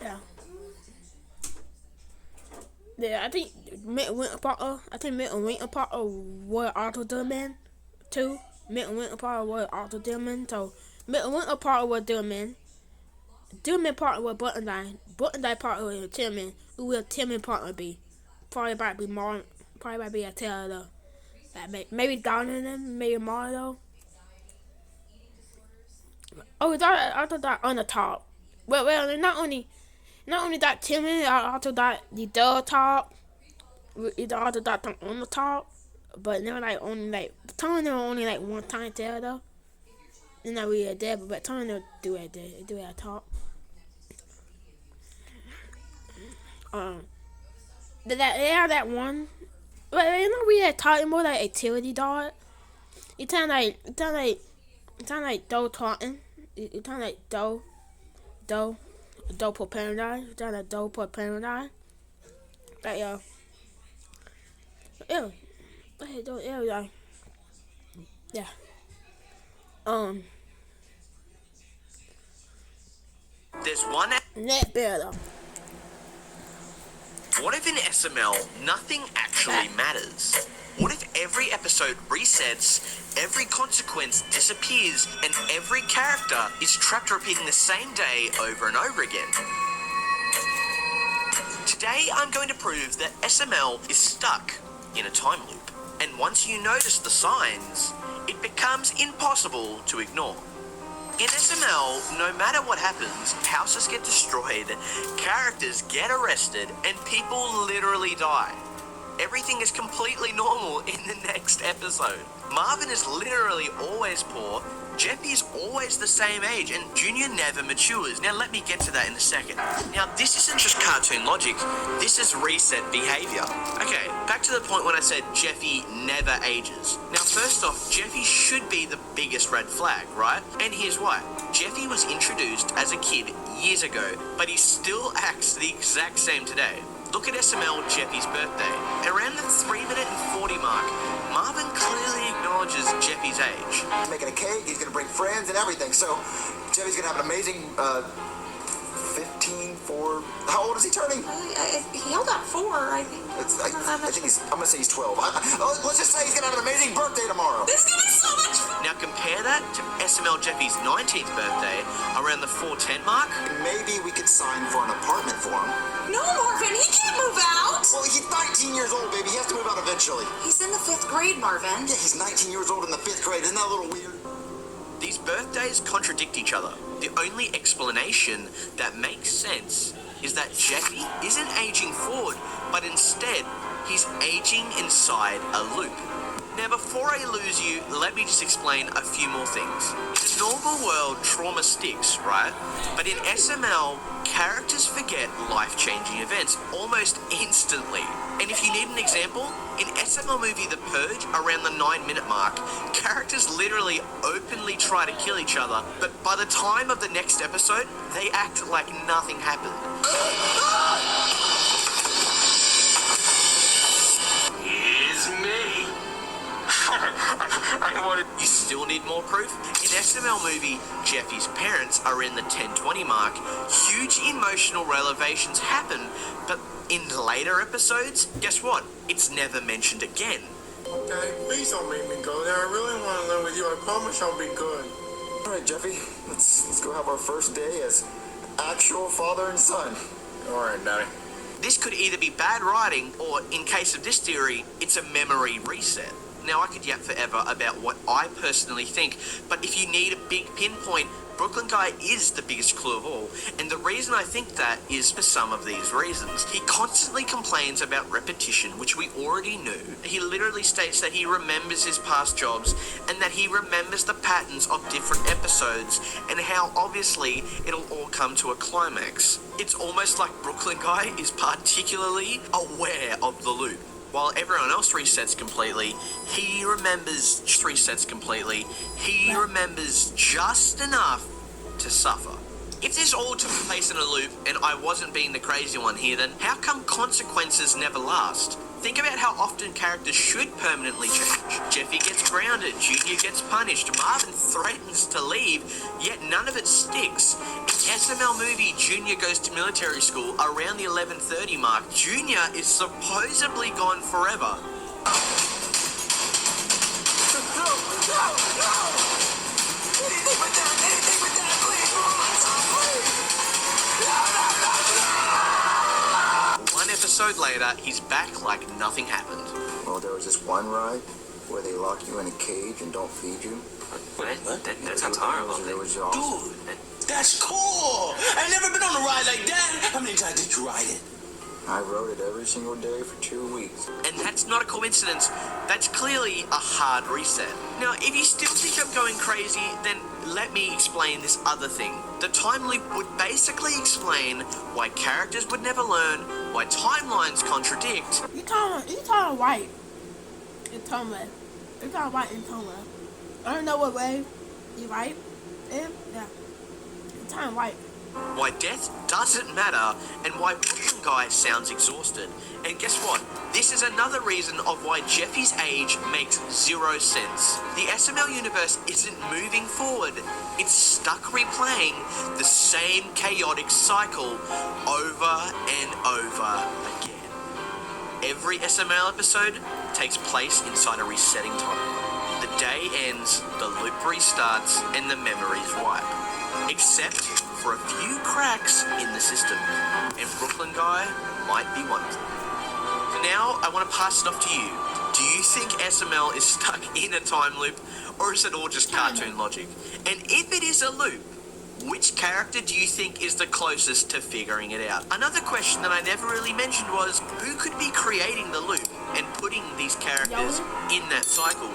Yeah. Yeah, I think Midwinter partner. I think Midwinter partner was also German too. Midwinter partner was also German. So Midwinter partner was German. German partner was Buttendine. Buttendine partner was Timon. Who will Timon partner be? Probably about to be more. Probably about to be a Taylor. Maybe Donovan, maybe Mario. Oh, I thought that on the top. Well, not only that Timon, I also got the top. It also got on the top, but never like only like Tony only like one time there though. It's not really there, but Tony do it there. Do it at top. That one. But it's not really a top. It's more like activity dog. It sound like Doe talking. It sound like Doe for paradise. It sound like Doe for paradise. Like ew. Yeah. There's one. Net better. What if in SML nothing actually matters? What if every episode resets, every consequence disappears, and every character is trapped repeating the same day over and over again? Today I'm going to prove that SML is stuck in a time loop. And once you notice the signs, it becomes impossible to ignore. In SML, no matter what happens, houses get destroyed, characters get arrested, and people literally die. Everything is completely normal in the next episode. Marvin is literally always poor, Jeffy is always the same age, and Junior never matures. Now let me get to that in a second. Now this isn't just cartoon logic, this is reset behavior. Okay, back to the point when I said Jeffy never ages. Now first off, Jeffy should be the biggest red flag, right? And here's why. Jeffy was introduced as a kid years ago, but he still acts the exact same today. Look at SML Jeffy's birthday. Around the 3-minute and 40 mark, Marvin clearly acknowledges Jeffy's age. He's making a cake, he's gonna bring friends and everything, so Jeffy's gonna have an amazing 15, 4, how old is he turning? He'll got 4, I think. I'm gonna say he's 12. Let's just say he's gonna have an amazing birthday tomorrow. This is gonna be so much fun. Now compare that to SML Jeffy's 19th birthday, around the 4:10 mark. Maybe we could sign for an apartment for him. No, Marvin, he can't move out. Well, he's 19 years old, baby. He has to move out eventually. He's in the 5th grade, Marvin. Yeah, he's 19 years old in the 5th grade. Isn't that a little weird? These birthdays contradict each other. The only explanation that makes sense is that Jeffy isn't aging forward, but instead, he's aging inside a loop. Now, before I lose you, let me just explain a few more things. In the normal world, trauma sticks, right? But in SML, characters forget life-changing events almost instantly. And if you need an example, in SML movie The Purge, around the 9-minute mark, characters literally openly try to kill each other, but by the time of the next episode, they act like nothing happened. It's me. You still need more proof? In SML movie, Jeffy's parents are in the 10-20 mark. Huge emotional revelations happen, but in later episodes, guess what? It's never mentioned again. Daddy, please don't make me go there. I really want to live with you. I promise I'll be good. All right, Jeffy, let's go have our first day as actual father and son. All right, Daddy. This could either be bad writing, or in case of this theory, it's a memory reset. Now, I could yap forever about what I personally think, but if you need a big pinpoint, Brooklyn Guy is the biggest clue of all, and the reason I think that is for some of these reasons. He constantly complains about repetition, which we already knew. He literally states that he remembers his past jobs, and that he remembers the patterns of different episodes, and how obviously it'll all come to a climax. It's almost like Brooklyn Guy is particularly aware of the loop. While everyone else resets completely, he remembers He remembers just enough to suffer. If this all took place in a loop and I wasn't being the crazy one here, then how come consequences never last? Think about how often characters should permanently change. Jeffy gets grounded, Junior gets punished, Marvin threatens to leave, yet none of it sticks. In SML movie, Junior goes to military school around the 11:30 mark. Junior is supposedly gone forever. One episode later, he's back like nothing happened. Well, there was this one ride where they lock you in a cage and don't feed you. What? That sounds horrible. It was awesome. Dude, that's cool. I've never been on a ride like that. How many times did you ride it? I rode it every single day for 2 weeks. And that's not a coincidence. That's clearly a hard reset. Now, if you still think I'm going crazy, then let me explain this other thing. The time loop would basically explain why characters would never learn, why timelines contradict. You talking white. You talking left. You talking white and talking left. I don't know what way you right. Yeah. You talking white. Why death doesn't matter, and why Brooklyn Guy sounds exhausted. And guess what? This is another reason of why Jeffy's age makes zero sense. The SML universe isn't moving forward. It's stuck replaying the same chaotic cycle over and over again. Every SML episode takes place inside a resetting time. The day ends, the loop restarts, and the memories wipe. Except for a few cracks in the system, and Brooklyn Guy might be one of them. So now, I want to pass it off to you. Do you think SML is stuck in a time loop, or is it all just cartoon logic? And if it is a loop, which character do you think is the closest to figuring it out? Another question that I never really mentioned was, who could be creating the loop and putting these characters in that cycle?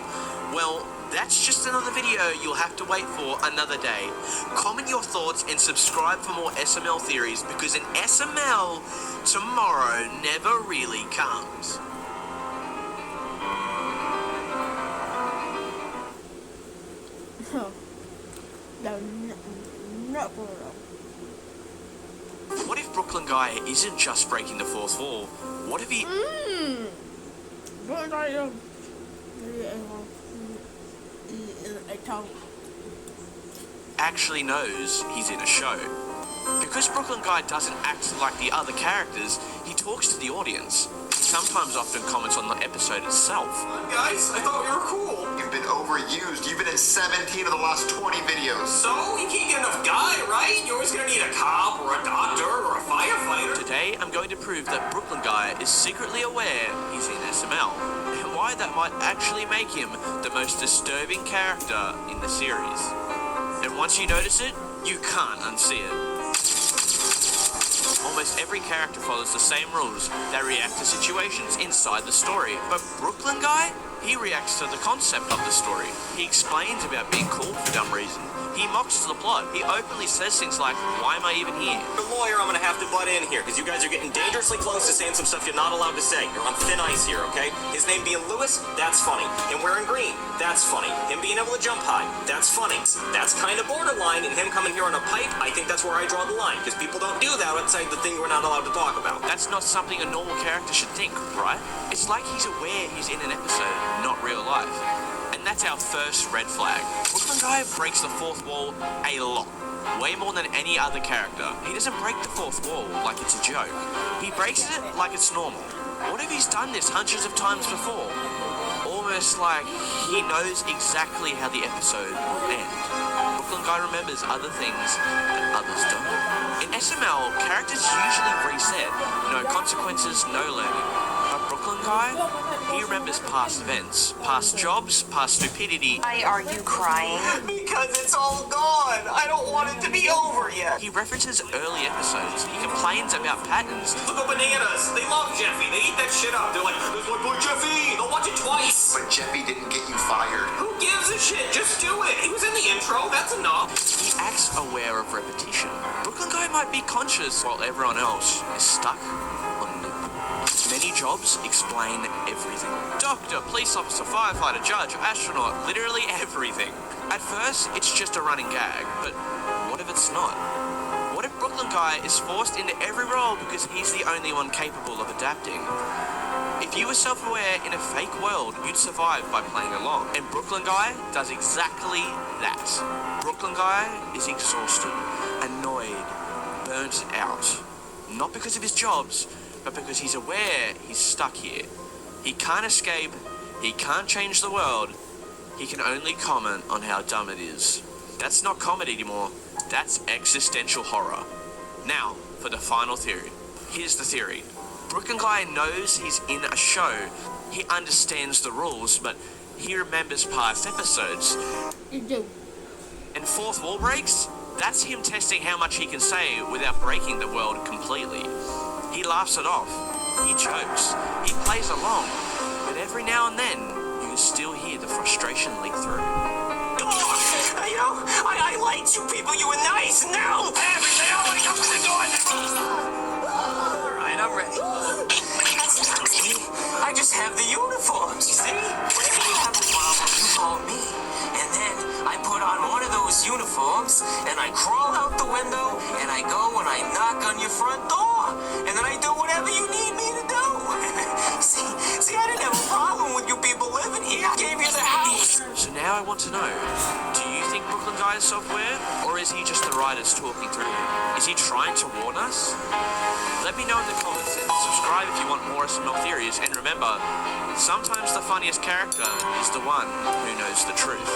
Well, that's just another video you'll have to wait for another day. Comment your thoughts and subscribe for more SML theories, because an SML tomorrow never really comes. What if Brooklyn Guy isn't just breaking the fourth wall? What if he... actually knows he's in a show? Because Brooklyn Guy doesn't act like the other characters, he talks to the audience. He sometimes often comments on the episode itself. Guys, I thought we were cool. You've been overused. You've been in 17 of the last 20 videos. So, you can't get enough guy, right? You're always gonna need a cop or a doctor or a firefighter. Today, I'm going to prove that Brooklyn Guy is secretly aware he's in SML, and why that might actually make him the most disturbing character in the series. And once you notice it, you can't unsee it. Almost every character follows the same rules. They react to situations inside the story. But Brooklyn Guy, he reacts to the concept of the story. He explains about being cool for dumb reason. He mocks the plot. He openly says things like, why am I even here? The lawyer, I'm gonna have to butt in here, because you guys are getting dangerously close to saying some stuff you're not allowed to say. You're on thin ice here, okay? His name being Lewis, that's funny. Him wearing green, that's funny. Him being able to jump high, that's funny. That's kind of borderline, and him coming here on a pipe, I think that's where I draw the line, because people don't do that outside the thing we're not allowed to talk about. That's not something a normal character should think, right? It's like he's aware he's in an episode, not real life. And that's our first red flag. Brooklyn Guy breaks the fourth wall a lot. Way more than any other character. He doesn't break the fourth wall like it's a joke. He breaks it like it's normal. What if he's done this hundreds of times before? Or almost like he knows exactly how the episode will end. Brooklyn Guy remembers other things that others don't. In SML, characters usually reset. No consequences, no learning. But Brooklyn Guy, he remembers past events, past jobs, past stupidity. Why are you crying? Because it's all gone. I don't want it to be over yet. He references early episodes. He complains about patterns. Look at Bananas. They love Jeffy. They eat that shit up. They're like, there's my boy Jeffy. They'll watch it twice. But Jeffy didn't get you fired. Who gives a shit? Just do it. He was in the intro. That's enough. He acts aware of repetition. Brooklyn Guy might be conscious while everyone else is stuck on loop. Many jobs explain everything. Doctor, police officer, firefighter, judge, astronaut, literally everything. At first, it's just a running gag, but what if it's not? What if Brooklyn Guy is forced into every role because he's the only one capable of adapting? If you were self-aware in a fake world, you'd survive by playing along. And Brooklyn Guy does exactly that. Brooklyn Guy is exhausted, annoyed, burnt out. Not because of his jobs, but because he's aware he's stuck here. He can't escape, he can't change the world, he can only comment on how dumb it is. That's not comedy anymore, that's existential horror. Now, for the final theory. Here's the theory. Brooklyn Guy knows he's in a show. He understands the rules, but he remembers past episodes. You do. And fourth wall breaks? That's him testing how much he can say without breaking the world completely. He laughs it off. He jokes. He plays along. But every now and then, you can still hear the frustration leak through. You know, I liked you people. You were nice. And now everything. Oh, I'm gonna go in. All right, I'm ready. I just have the uniforms. See? Whenever you have a problem, you call me. And then I put on one of those uniforms, and I crawl out the window, and I go and I knock on your front door. And then I do whatever you need me to do. See, I didn't have a problem with you people living here. I gave you the house. So now I want to know, do you think Brooklyn Guy is self-aware? Or is he just the writers talking through him? Is he trying to warn us? Let me know in the comments and subscribe if you want more SML theories. And remember, sometimes the funniest character is the one who knows the truth.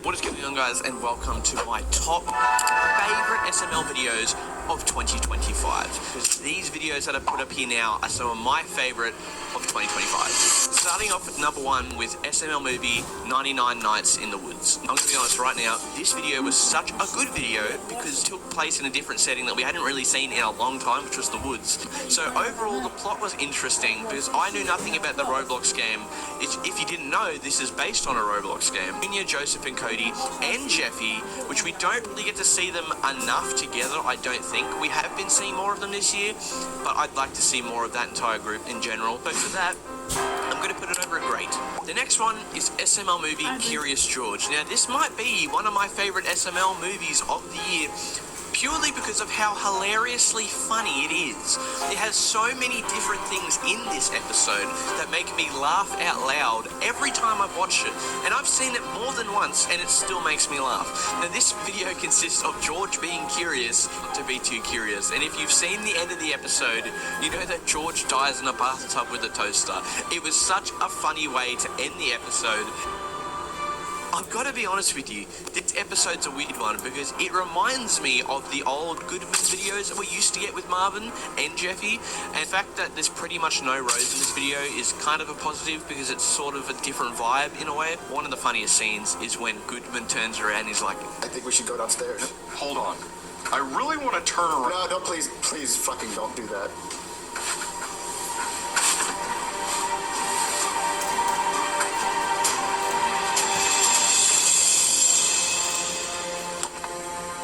What is going on, guys, and welcome to my top favorite SML videos of 2025, because these videos that I put up here now are some of my favorite of 2025. Starting off with number one with SML movie 99 Nights in the Woods. I'm gonna be honest right now, this video was such a good video because it took place in a different setting that we hadn't really seen in a long time, which was the woods. So overall the plot was interesting because I knew nothing about the Roblox game. If you didn't know, this is based on a Roblox game. Junior, Joseph and Cody and Jeffy, which we don't really get to see them enough together, I don't think. We have been seeing more of them this year, but I'd like to see more of that entire group in general. But for that, I'm going to put it over a great. The next one is SML movie Curious George. Now, this might be one of my favorite SML movies of the year, purely because of how hilariously funny it is. It has so many different things in this episode that make me laugh out loud every time I watch it. And I've seen it more than once and it still makes me laugh. Now, this video consists of George being curious to be too curious. And if you've seen the end of the episode, you know that George dies in a bathtub with a toaster. It was such a funny way to end the episode. I've got to be honest with you, this episode's a weird one because it reminds me of the old Goodman videos that we used to get with Marvin and Jeffy. And the fact that there's pretty much no Rose in this video is kind of a positive because it's sort of a different vibe in a way. One of the funniest scenes is when Goodman turns around and he's like, I think we should go downstairs. Hold on. I really want to turn around. No, don't, please fucking don't do that.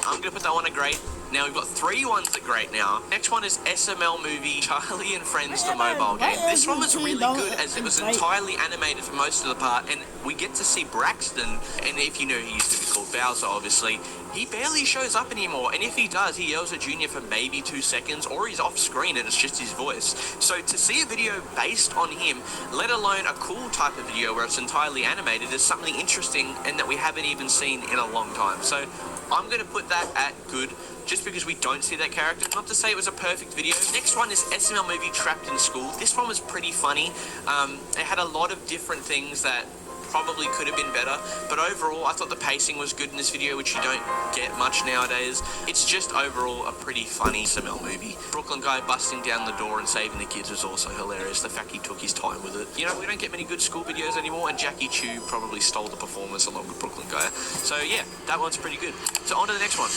I'm going to put that one a great. Now we've got 3 ones that are great now. Next one is SML movie Charlie and Friends the mobile game. This one was really good as it was entirely animated for most of the part, and we get to see Braxton, and if you know, he used to be called Bowser obviously, he barely shows up anymore, and if he does, he yells at Junior for maybe 2 seconds, or he's off screen and it's just his voice. So to see a video based on him, let alone a cool type of video where it's entirely animated, is something interesting and that we haven't even seen in a long time. So I'm going to put that at good, just because we don't see that character. Not to say it was a perfect video. Next one is SML movie Trapped in School. This one was pretty funny. It had a lot of different things that probably could have been better, but overall I thought the pacing was good in this video, which you don't get much nowadays. It's just overall a pretty funny SML movie. Brooklyn guy busting down the door and saving the kids was also hilarious. The fact he took his time with it. You know, we don't get many good school videos anymore, and Jackie Chu probably stole the performance along with Brooklyn guy. So yeah, that one's pretty good. So on to the next one.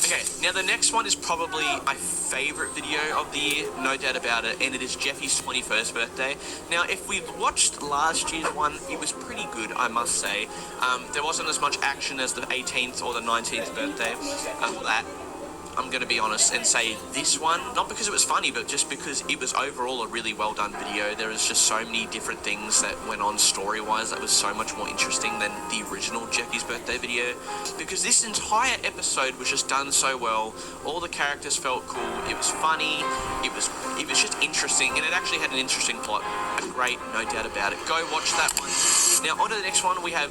Okay, now the next one is probably my favourite video of the year, no doubt about it, and it is Jeffy's 21st birthday. Now, if we watched last year's one, it was pretty good, I must say. There wasn't as much action as the 18th or the 19th birthday. That, I'm going to be honest and say this one, not because it was funny, but just because it was overall a really well done video. There was just so many different things that went on story-wise that was so much more interesting than the original Jeffy's birthday video, because this entire episode was just done so well. All the characters felt cool, it was funny, it was just interesting, and it actually had an interesting plot. Great, no doubt about it. Go watch that one. Now on to the next one, we have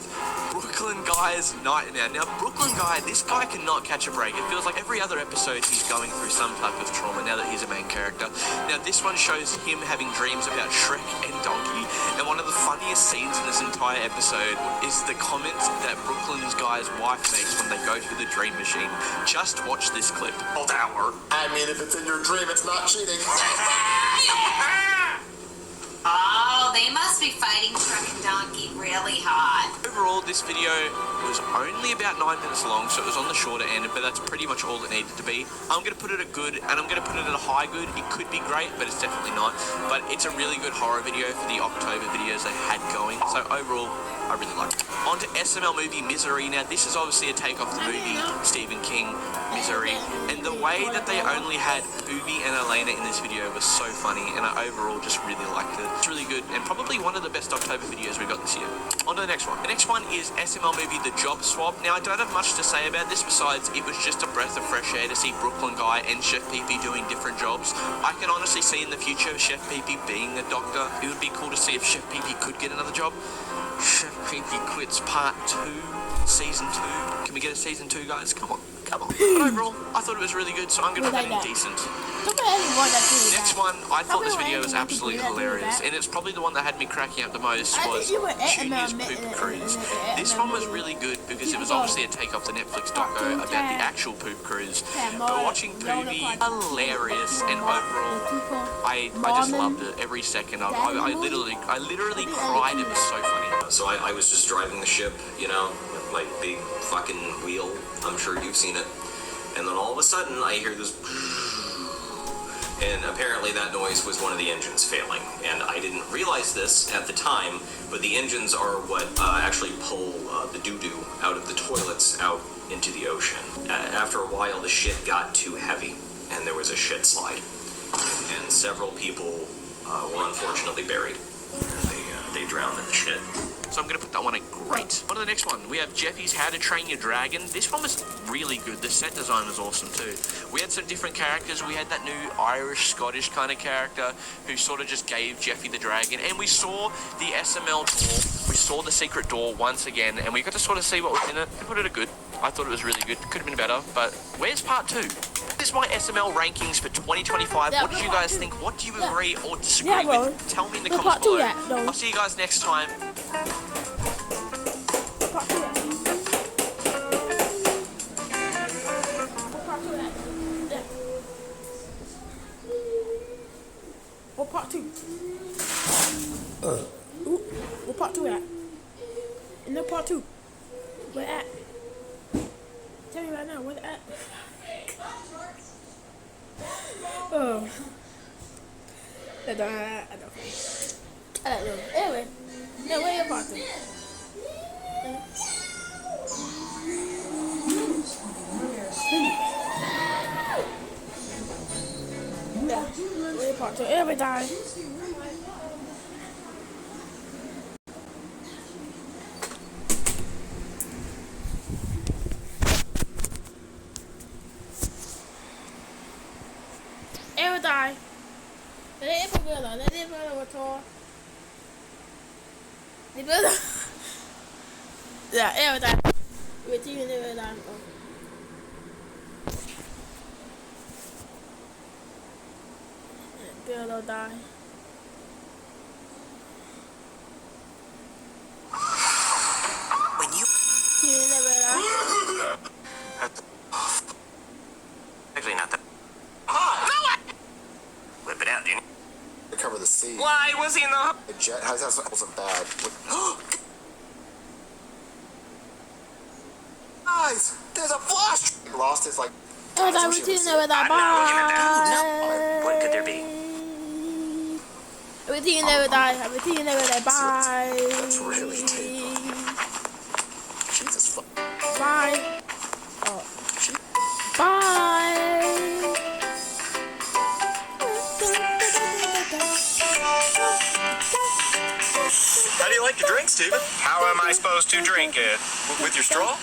Brooklyn Guy's Nightmare. Now Brooklyn Guy, this guy cannot catch a break. It feels like every other episode he's going through some type of trauma now that he's a main character. Now this one shows him having dreams about Shrek and Donkey, and one of the funniest scenes in this entire episode is the comments that Brooklyn's Guy's wife makes when they go through the dream machine. Just watch this clip. Tower. I mean, if it's in your dream, it's not cheating. Oh, they must be fighting Shrek and Donkey really hot. Overall, this video was only about 9 minutes long, so it was on the shorter end, but that's pretty much all it needed to be. I'm going to put it at good, and I'm going to put it at a high good. It could be great, but it's definitely not. But it's a really good horror video for the October videos they had going. So overall, I really liked it. On to SML movie Misery. Now, this is obviously a take off the movie Stephen King, Misery, and the way that they only had Booby and Elena in this video was so funny, and I overall just really liked it. It's really good, and probably one of the best October videos we got this year. On to the next one. The next one is SML movie The Job Swap. Now, I don't have much to say about this besides it was just a breath of fresh air to see Brooklyn Guy and Chef Pee-Pee doing different jobs. I can honestly see in the future Chef Pee-Pee being a doctor. It would be cool to see if Chef Pee-Pee could get another job. Chef Pee-Pee Quits Part 2, Season 2. Can we get a Season 2, guys? Come on. But overall, I thought it was really good, so I'm going to put it in decent. Next one, I thought this video was absolutely hilarious, and it's probably the one that had me cracking up the most was Junior's Poop Cruise. This one was really good because it was obviously a take off the Netflix doco about the actual poop cruise. But watching Poopy, hilarious, and overall, I just loved it every second. I literally cried. It was so funny. So I was just driving the ship, you know, with my big fucking wheel. I'm sure you've seen it. And then all of a sudden, I hear this, and apparently that noise was one of the engines failing. And I didn't realize this at the time, but the engines are what actually pull the doo-doo out of the toilets out into the ocean. After a while, the shit got too heavy, and there was a shit slide. And several people were unfortunately buried. They drowned in the shit. So I'm going to put that one at great. On to the next one. We have Jeffy's How to Train Your Dragon. This one was really good. The set design was awesome too. We had some different characters. We had that new Irish, Scottish kind of character who sort of just gave Jeffy the dragon. And we saw the SML door. We saw the secret door once again. And we got to sort of see what was in it. I put it at good. I thought it was really good. Could have been better. But where's part 2? This is my SML rankings for 2025. What did you guys think? What do you agree or disagree with? Tell me in the comments below. I'll see you guys next time. What part 2? What part 2 at? In the part 2. Where at? Tell me right now, where at? Oh. I don't know. Anyway. No, where your part 2? So every time. Every time. Let it go. Let it go. Yeah, every time. With you every time. Bill die. When you never die. Actually, not that. Whip it out, didn't To cover the sea. Why was he in the... The jet has wasn't bad. Guys, there's a flash. He lost his like. Oh, that routine never die. Bye. What could there be? Routine never die. Routine never die. Bye. That's really deep. Jesus fuck. Bye. Oh. Bye. How do you like your drink, Steven? How am I supposed to drink it? With your straw?